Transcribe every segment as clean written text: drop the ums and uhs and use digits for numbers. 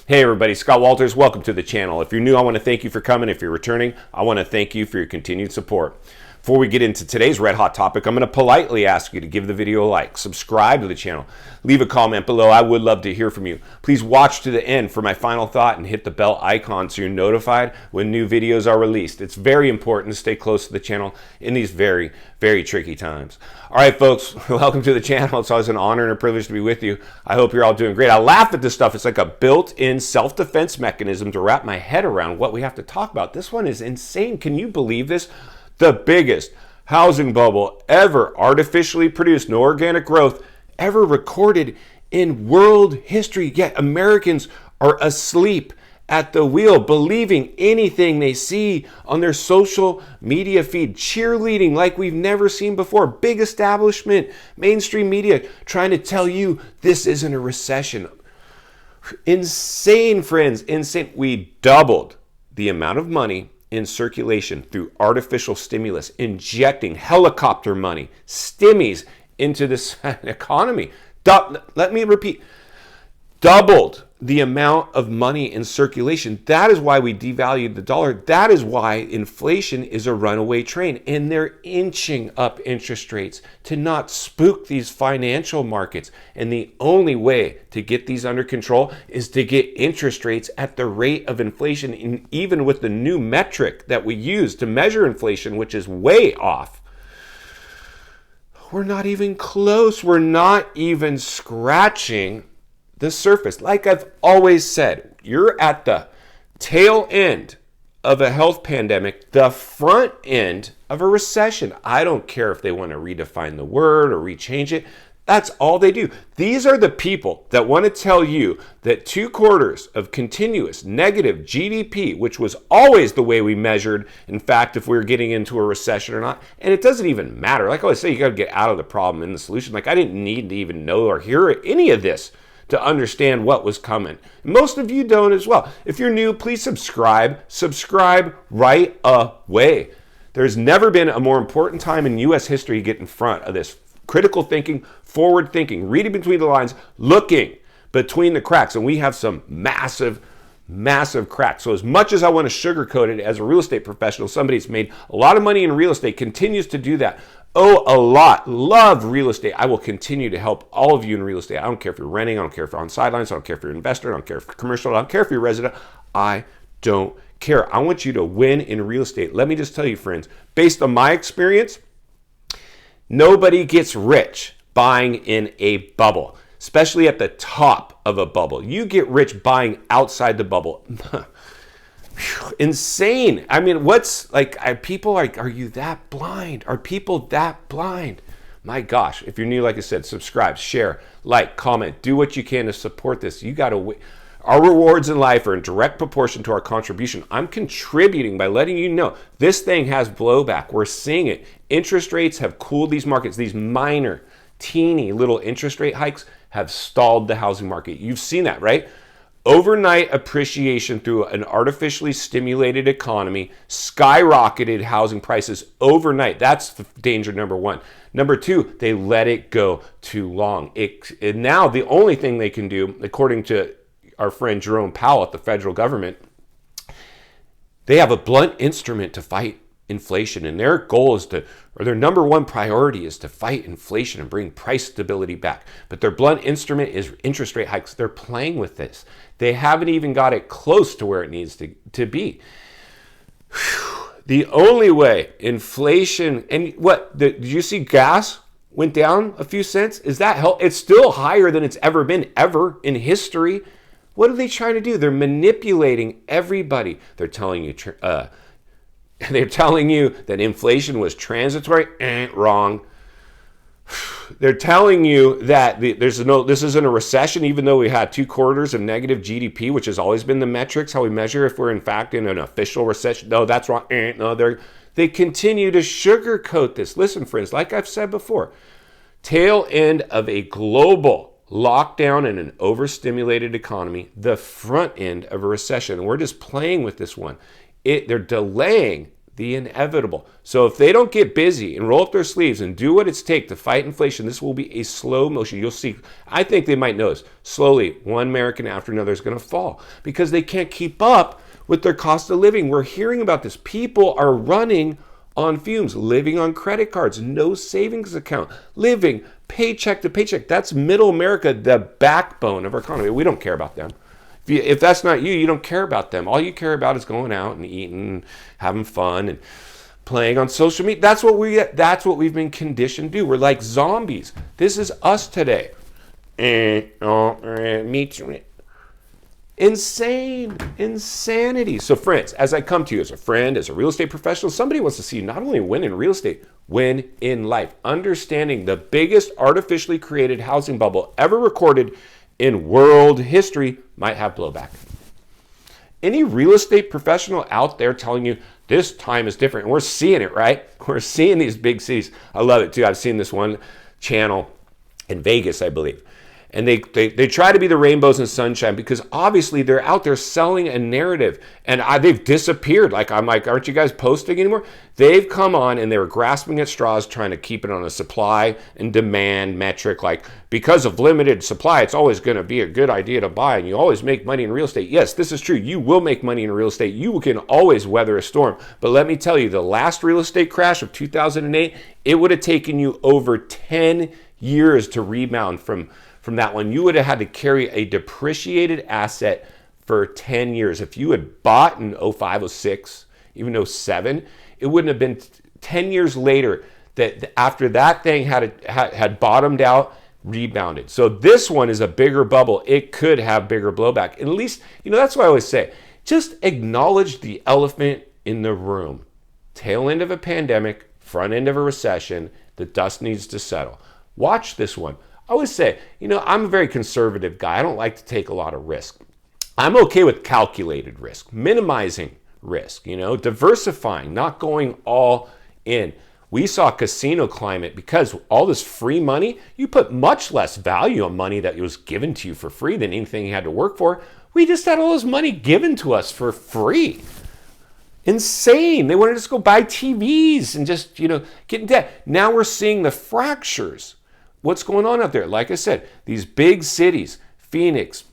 Hey everybody, Scott Walters, welcome to the channel. If you're new, I want to thank you for coming. If you're returning, I want to thank you for your continued support. Before we get into today's red hot topic, I'm going to politely ask you to give the video a like, subscribe to the channel, leave a comment below. I would love to hear from you. Please watch to the end for my final thought and hit the bell icon so you're notified when new videos are released. It's very important to stay close to the channel in these very, very tricky times. All right, folks, welcome to the channel. It's always an honor and a privilege to be with you. I hope you're all doing great. I laugh at this stuff. It's like a built-in self-defense mechanism to wrap my head around what we have to talk about. This one is insane. Can you believe this? The biggest housing bubble ever artificially produced, no organic growth ever recorded in world history. Yet Americans are asleep at the wheel, believing anything they see on their social media feed, cheerleading like we've never seen before. Big establishment, mainstream media trying to tell you this isn't a recession. Insane, friends, insane. We doubled the amount of money in circulation through artificial stimulus, injecting helicopter money, stimmies into this economy. Let me repeat, doubled the amount of money in circulation. That is why we devalued the dollar. That is why inflation is a runaway train. And they're inching up interest rates to not spook these financial markets. And the only way to get these under control is to get interest rates at the rate of inflation, and even with the new metric that we use to measure inflation, which is way off. We're not even close. We're not even scratching the surface. Like I've always said, you're at the tail end of a health pandemic, the front end of a recession. I don't care if they want to redefine the word or rechange it. That's all they do. These are the people that want to tell you that 2 quarters of continuous negative GDP, which was always the way we measured, in fact, if we were getting into a recession or not. And it doesn't even matter. Like I always say, you got to get out of the problem and the solution. Like I didn't need to even know or hear any of this to understand what was coming. Most of you don't as well. If you're new, please subscribe. Subscribe right away. There's never been a more important time in U.S. history to get in front of this critical thinking, forward thinking, reading between the lines, looking between the cracks. And we have some massive cracks. So as much as I want to sugarcoat it as a real estate professional, somebody that's made a lot of money in real estate continues to do that. Oh, a lot. Love real estate. I will continue to help all of you in real estate. I don't care if you're renting. I don't care if you're on sidelines. I don't care if you're an investor. I don't care if you're commercial. I don't care if you're a resident. I don't care. I want you to win in real estate. Let me just tell you, friends, based on my experience, nobody gets rich buying in a bubble, especially at the top of a bubble. You get rich buying outside the bubble. Insane. I mean, what's like, people like, are you that blind? Are people that blind? My gosh, if you're new, like I said, subscribe, share, like, comment, do what you can to support this. You got to, our rewards in life are in direct proportion to our contribution. I'm contributing by letting you know this thing has blowback. We're seeing it. Interest rates have cooled these markets. These minor, teeny little interest rate hikes have stalled the housing market. You've seen that, right? Overnight appreciation through an artificially stimulated economy skyrocketed housing prices overnight. That's the danger number one. Number two, they let it go too long. And now the only thing they can do, according to our friend Jerome Powell at the federal government, they have a blunt instrument to fight inflation, and their goal is to, or their number one priority is to fight inflation and bring price stability back. But their blunt instrument is interest rate hikes. They're playing with this. They haven't even got it close to where it needs to be. The only way inflation, and did you see gas went down a few cents? Is that help? It's still higher than it's ever been in history. What are they trying to do? They're manipulating everybody. They're telling you that inflation was transitory. Wrong. They're telling you that this isn't a recession, even though we had 2 quarters of negative GDP, which has always been the metrics, how we measure if we're in fact in an official recession. No, that's wrong. No, they continue to sugarcoat this. Listen, friends, like I've said before, tail end of a global lockdown and an overstimulated economy, the front end of a recession. And we're just playing with this one. They're delaying the inevitable. So if they don't get busy and roll up their sleeves and do what it's take to fight inflation, this will be a slow motion. You'll see, I think they might notice, slowly, one American after another is going to fall because they can't keep up with their cost of living. We're hearing about this. People are running on fumes, living on credit cards, no savings account, living paycheck to paycheck. That's middle America, the backbone of our economy. We don't care about them. If that's not you, you don't care about them. All you care about is going out and eating, having fun, and playing on social media. That's what we've been conditioned to do. We're like zombies. This is us today. Me too. Insanity. So friends, as I come to you as a friend, as a real estate professional, somebody wants to see you not only win in real estate, win in life. Understanding the biggest artificially created housing bubble ever recorded in world history might have blowback. Any real estate professional out there telling you this time is different, and we're seeing it, right? We're seeing these big cities. I love it too. I've seen this one channel in Vegas, I believe. And they try to be the rainbows and sunshine because obviously they're out there selling a narrative, and they've disappeared. I'm like, aren't you guys posting anymore? They've come on and they were grasping at straws, trying to keep it on a supply and demand metric. Like, because of limited supply, it's always going to be a good idea to buy, and you always make money in real estate. Yes, this is true. You will make money in real estate. You can always weather a storm. But let me tell you, the last real estate crash of 2008, it would have taken you over 10 years to rebound from that one. You would have had to carry a depreciated asset for 10 years. If you had bought in 05, 06, even 07, it wouldn't have been 10 years later that after that thing had bottomed out, rebounded. So this one is a bigger bubble. It could have bigger blowback. And at least, that's why I always say, just acknowledge the elephant in the room. Tail end of a pandemic, front end of a recession, the dust needs to settle. Watch this one. I always say, I'm a very conservative guy. I don't like to take a lot of risk. I'm okay with calculated risk, minimizing risk, diversifying, not going all in. We saw casino climate because all this free money, you put much less value on money that was given to you for free than anything you had to work for. We just had all this money given to us for free. Insane. They wanted us to go buy TVs and just, get in debt. Now we're seeing the fractures. What's going on out there? Like I said, these big cities, Phoenix,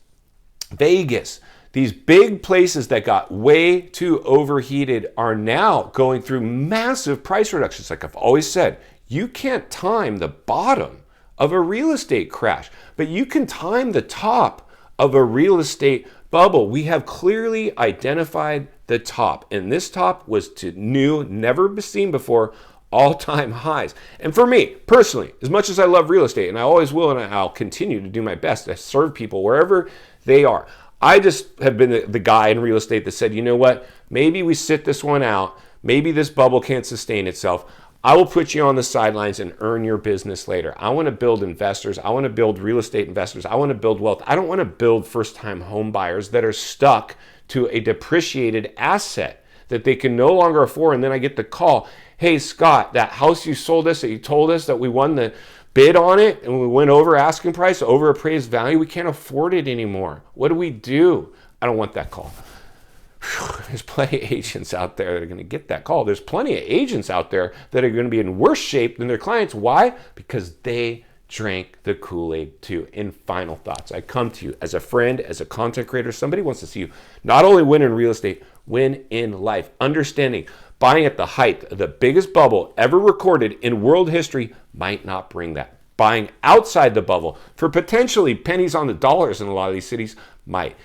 Vegas, these big places that got way too overheated are now going through massive price reductions. Like I've always said, you can't time the bottom of a real estate crash, but you can time the top of a real estate bubble. We have clearly identified the top, and this top was to new, never seen before, all-time highs. And for me, personally, as much as I love real estate, and I always will, and I'll continue to do my best to serve people wherever they are, I just have been the guy in real estate that said, you know what, maybe we sit this one out, maybe this bubble can't sustain itself. I will put you on the sidelines and earn your business later. I want to build investors. I want to build real estate investors. I want to build wealth. I don't want to build first-time home buyers that are stuck to a depreciated asset that they can no longer afford. And then I get the call, hey, Scott, that house you sold us that you told us that we won the bid on it and we went over asking price, over appraised value, we can't afford it anymore. What do we do? I don't want that call. There's plenty of agents out there that are going to get that call. There's plenty of agents out there that are going to be in worse shape than their clients. Why? Because they drank the Kool-Aid too. In final thoughts, I come to you as a friend, as a content creator. Somebody wants to see you not only win in real estate, win in life. Understanding buying at the height of the biggest bubble ever recorded in world history might not bring that. Buying outside the bubble for potentially pennies on the dollars in a lot of these cities might.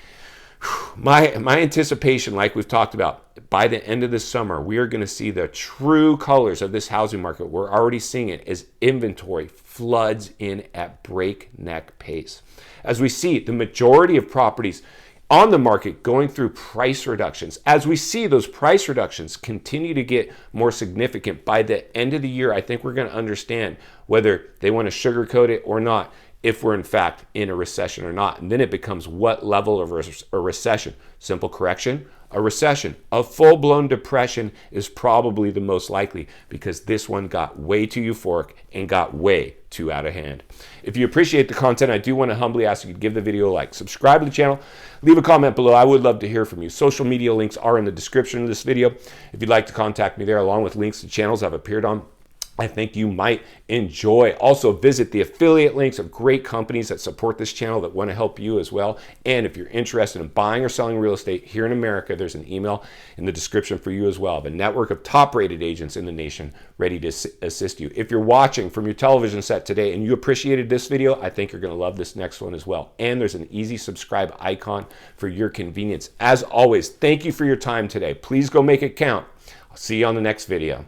My anticipation, like we've talked about, by the end of this summer, we are going to see the true colors of this housing market. We're already seeing it as inventory floods in at breakneck pace. As we see the majority of properties on the market going through price reductions, as we see those price reductions continue to get more significant by the end of the year, I think we're going to understand whether they want to sugarcoat it or not. if we're in fact in a recession or not. And then it becomes what level of a recession. Simple correction, a recession. A full-blown depression is probably the most likely because this one got way too euphoric and got way too out of hand. If you appreciate the content, I do want to humbly ask you to give the video a like, subscribe to the channel, leave a comment below. I would love to hear from you. Social media links are in the description of this video. If you'd like to contact me there, along with links to channels I've appeared on, I think you might enjoy. Also, visit the affiliate links of great companies that support this channel that want to help you as well. And if you're interested in buying or selling real estate here in America, there's an email in the description for you as well. I have a network of top-rated agents in the nation ready to assist you. If you're watching from your television set today and you appreciated this video, I think you're going to love this next one as well. And there's an easy subscribe icon for your convenience. As always, thank you for your time today. Please go make it count. I'll see you on the next video.